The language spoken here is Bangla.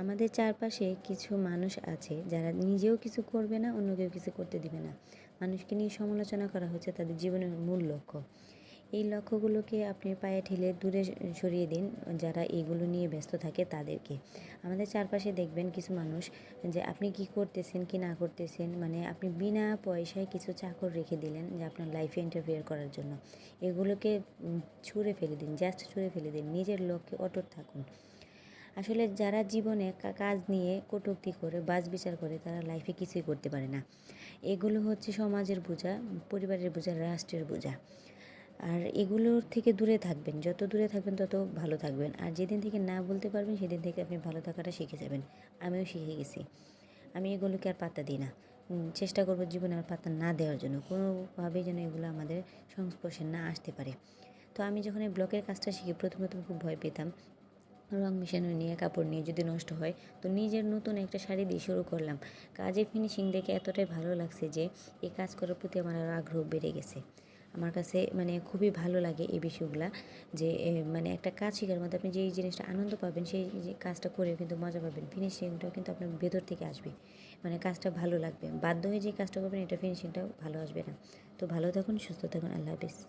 আমাদের চারপাশে কিছু মানুষ আছে যারা নিজেও কিছু করবে না, অন্যকেও কিছু করতে দিবে না। মানুষকে নিয়ে সমালোচনা করা হচ্ছে তাদের জীবনের মূল লক্ষ্য। এই লক্ষ্যগুলোকে আপনি পায়ে ঠেলে দূরে সরিয়ে দিন, যারা এইগুলো নিয়ে ব্যস্ত থাকে তাদেরকে। আমাদের চারপাশে দেখবেন কিছু মানুষ যে আপনি কি করতেছেন কি না করতেছেন, মানে আপনি বিনা পয়সায় কিছু চাকর রেখে দিলেন যে আপনার লাইফে ইন্টারফেয়ার করার জন্য। এগুলোকে ছুঁড়ে ফেলে দিন, জাস্ট ছুঁড়ে ফেলে দিন, নিজের লক্ষ্যে অটুট থাকুন। আসলে যারা জীবনে কাজ নিয়ে কটূক্তি করে বাছবিচার করে তারা লাইফে কিছুই করতে পারে না। এগুলো হচ্ছে সমাজের বোঝা, পরিবারের বোঝা, রাষ্ট্রের বোঝা। আর এগুলোর থেকে দূরে থাকবেন, যত দূরে থাকবেন তত ভালো থাকবেন। আর যেদিন থেকে না বলতে পারবেন সেদিন থেকে আপনি ভালো থাকাটা শিখে যাবেন। আমিও শিখে গেছি। আমি এগুলোকে আর পাত্তা দিই না। চেষ্টা করবো জীবনে আর পাত্তা না দেওয়ার জন্য, কোনোভাবেই যেন এগুলো আমাদের সংস্পর্শে না আসতে পারে। তো আমি যখন এই ব্লকের কাজটা শিখি প্রথমে খুব ভয় পেতাম। রং মেশানো নিয়ে, কাপড় নিয়ে যদি নষ্ট হয়, তো নিজের নতুন একটা শাড়ি দিয়ে শুরু করলাম। কাজের ফিনিশিং দেখে এতটাই ভালো লাগছে যে এই কাজ করার প্রতি আমার আরও আগ্রহ বেড়ে গেছে। আমার কাছে মানে খুবই ভালো লাগে এই বিষয়গুলো, যে মানে একটা কাজ শেখার মধ্যে আপনি যেই জিনিসটা আনন্দ পাবেন সেই কাজটা করে কিন্তু মজা পাবেন। ফিনিশিংটাও কিন্তু আপনার ভেতর থেকে আসবে, মানে কাজটা ভালো লাগবে। বাধ্য হয়ে যে কাজটা করবেন এটা ফিনিশিংটাও ভালো আসবে না। তো ভালো থাকুন, সুস্থ থাকুন, আল্লাহ হাফিজ।